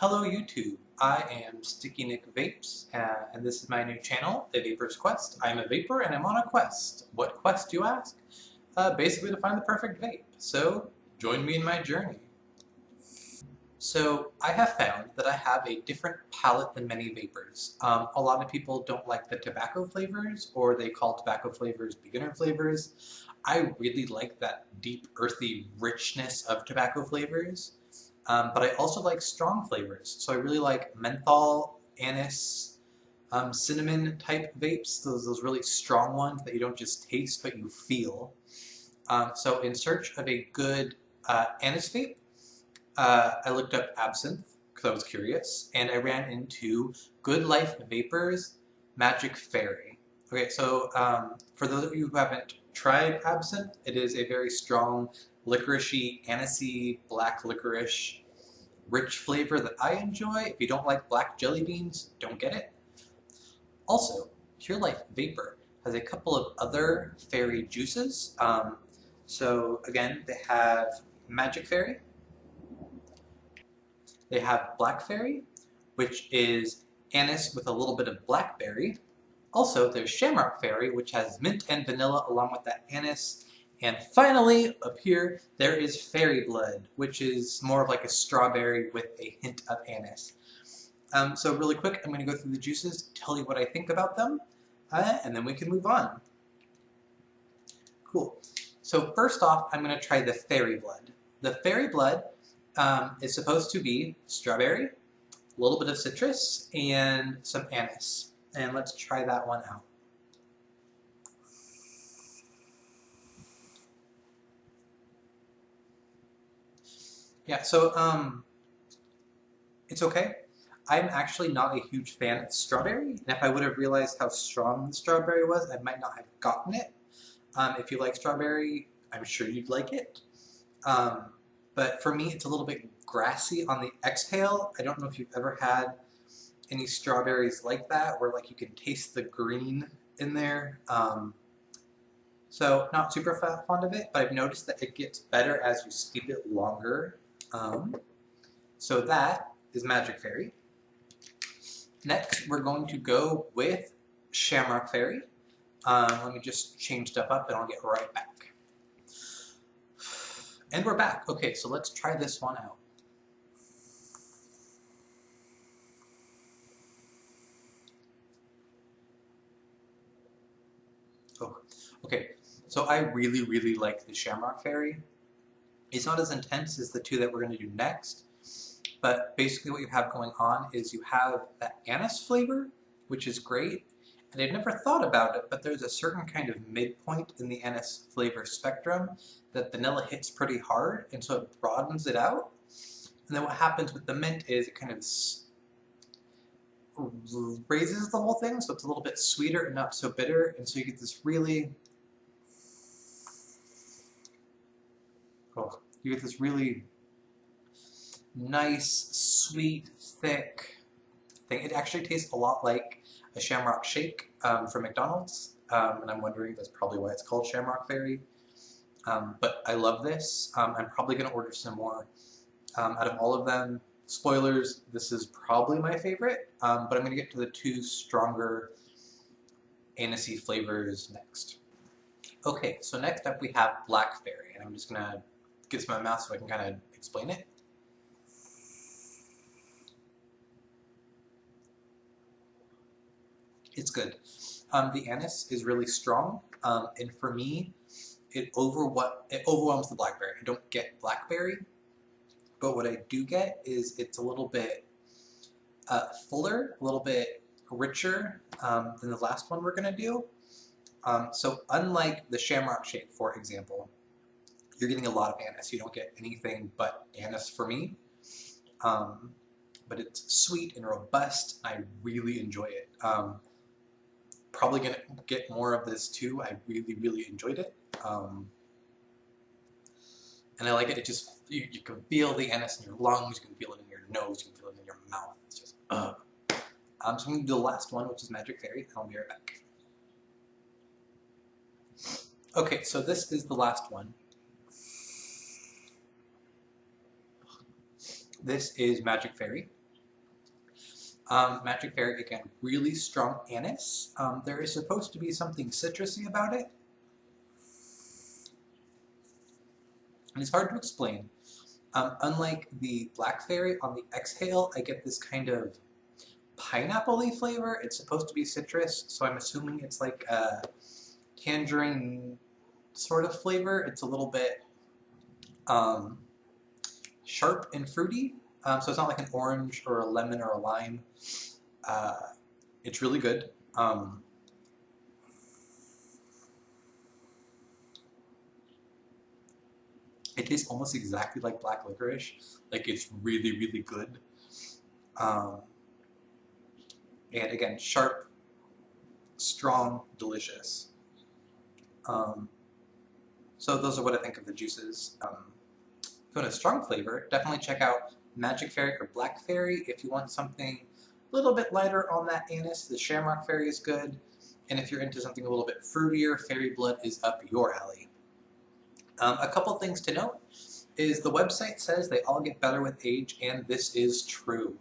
Hello YouTube, I am Sticky Nick Vapes, and this is my new channel, The Vapers Quest. I'm a vapor and I'm on a quest. What quest, you ask? Basically to find the perfect vape, so join me in my journey. So I have found that I have a different palate than many vapors. A lot of people don't like the tobacco flavors, or they call tobacco flavors beginner flavors. I really like that deep, earthy richness of tobacco flavors. But I also like strong flavors. So I really like menthol, anise, cinnamon type vapes, those really strong ones that you don't just taste but you feel. So in search of a good anise vape, I looked up absinthe because I was curious, and I ran into Good Life Vapors Magic Fairy. Okay, so for those of you who haven't tried absinthe, it is a very strong licoricey, anisey, black licorice, rich flavor that I enjoy. If you don't like black jelly beans, don't get it. Also, Pure Life Vapor has a couple of other fairy juices. So again, they have Magic Fairy, they have Black Fairy, which is anise with a little bit of blackberry. Also, there's Shamrock Fairy, which has mint and vanilla along with that anise. And finally, up here, there is Fairy Blood, which is more of like a strawberry with a hint of anise. So really quick, I'm going to go through the juices, tell you what I think about them, and then we can move on. Cool. So first off, I'm going to try the Fairy Blood. The Fairy Blood is supposed to be strawberry, a little bit of citrus, and some anise. And let's try that one out. Yeah, so it's okay. I'm actually not a huge fan of strawberry, and if I would have realized how strong the strawberry was, I might not have gotten it. If you like strawberry, I'm sure you'd like it. But for me, it's a little bit grassy on the exhale. I don't know if you've ever had any strawberries like that, where like you can taste the green in there. So not super fond of it, but I've noticed that it gets better as you steep it longer. So that is Magic Fairy. Next, we're going to go with Shamrock Fairy. Let me just change stuff up and I'll get right back. And we're back. Okay, so let's try this one out. Oh, okay. So I really, really like the Shamrock Fairy. It's not as intense as the two that we're going to do next, but basically what you have going on is you have that anise flavor, which is great, and I'd never thought about it, but there's a certain kind of midpoint in the anise flavor spectrum that vanilla hits pretty hard, and so it broadens it out. And then what happens with the mint is it kind of raises the whole thing, so it's a little bit sweeter and not so bitter, and so you get this really nice, sweet, thick thing. It actually tastes a lot like a Shamrock Shake from McDonald's, and I'm wondering that's probably why it's called Shamrock Fairy. But I love this. I'm probably going to order some more. Out of all of them, spoilers, this is probably my favorite, but I'm going to get to the two stronger anisey flavors next. Okay, so next up we have Black Fairy, and I'm just going to get some in my mouth so I can kind of explain it. It's good. The anise is really strong, and for me, it overwhelms the blackberry. I don't get blackberry, but what I do get is it's a little bit fuller, a little bit richer than the last one we're going to do. So unlike the Shamrock Shake, for example, you're getting a lot of anise. You don't get anything but anise for me. But it's sweet and robust, and I really enjoy it. Probably going to get more of this too. I really, really enjoyed it. And I like it. It just, you can feel the anise in your lungs, you can feel it in your nose, you can feel it in your mouth. It's just, So I'm going to do the last one, which is Magic Fairy, and I'll be right back. Okay, so this is the last one. This is Magic Fairy. Magic Fairy, again, really strong anise. There is supposed to be something citrusy about it. And it's hard to explain. Unlike the Black Fairy, on the exhale, I get this kind of pineapple-y flavor. It's supposed to be citrus, so I'm assuming it's like a tangerine sort of flavor. It's a little bit sharp and fruity, so it's not like an orange or a lemon or a lime. It's really good. It tastes almost exactly like black licorice. Like, it's really, really good. And again, sharp, strong, delicious. So those are what I think of the juices. If you want a strong flavor, definitely check out Magic Fairy or Black Fairy. If you want something a little bit lighter on that anise, the Shamrock Fairy is good. And if you're into something a little bit fruitier, Fairy Blood is up your alley. A couple things to note is the website says they all get better with age, and this is true.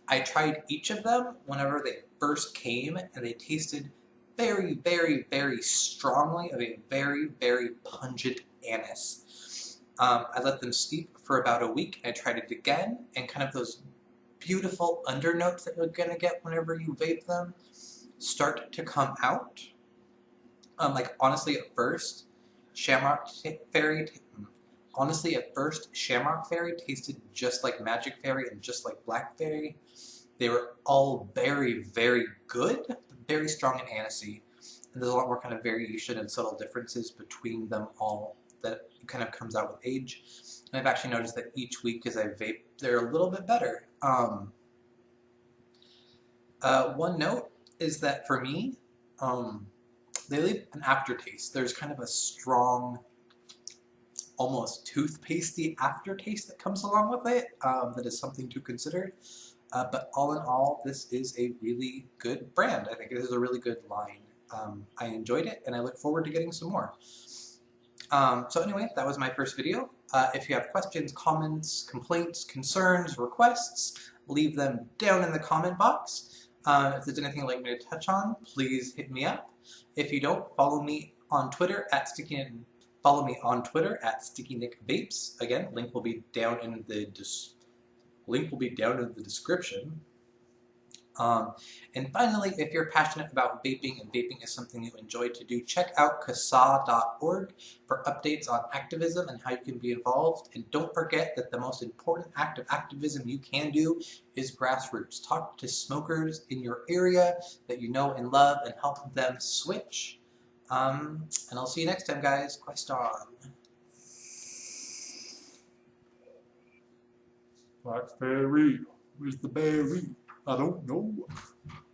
I tried each of them whenever they first came, and they tasted very, very, very strongly of a very, very pungent anise. I let them steep for about a week. I tried it again, and kind of those beautiful undernotes that you're going to get whenever you vape them start to come out. Like, honestly, at first, Shamrock Fairy tasted just like Magic Fairy and just like Black Fairy. They were all very, very good, but very strong and anisey. And there's a lot more kind of variation and subtle differences between them all that kind of comes out with age. And I've actually noticed that each week as I vape, they're a little bit better. One note is that for me, they leave an aftertaste. There's kind of a strong, almost toothpastey aftertaste that comes along with it. That is something to consider. But all in all, this is a really good brand. I think it is a really good line. I enjoyed it, and I look forward to getting some more. So anyway, that was my first video. If you have questions, comments, complaints, concerns, requests, leave them down in the comment box. If there's anything you'd like me to touch on, please hit me up. If you don't, follow me on Twitter at StickyNickVapes. Again, link will be down in the description. And finally, if you're passionate about vaping and vaping is something you enjoy to do, check out CASA.org for updates on activism and how you can be involved. And don't forget that the most important act of activism you can do is grassroots. Talk to smokers in your area that you know and love and help them switch. And I'll see you next time, guys. Quest on. Black Fairy, where's the berry? I don't know.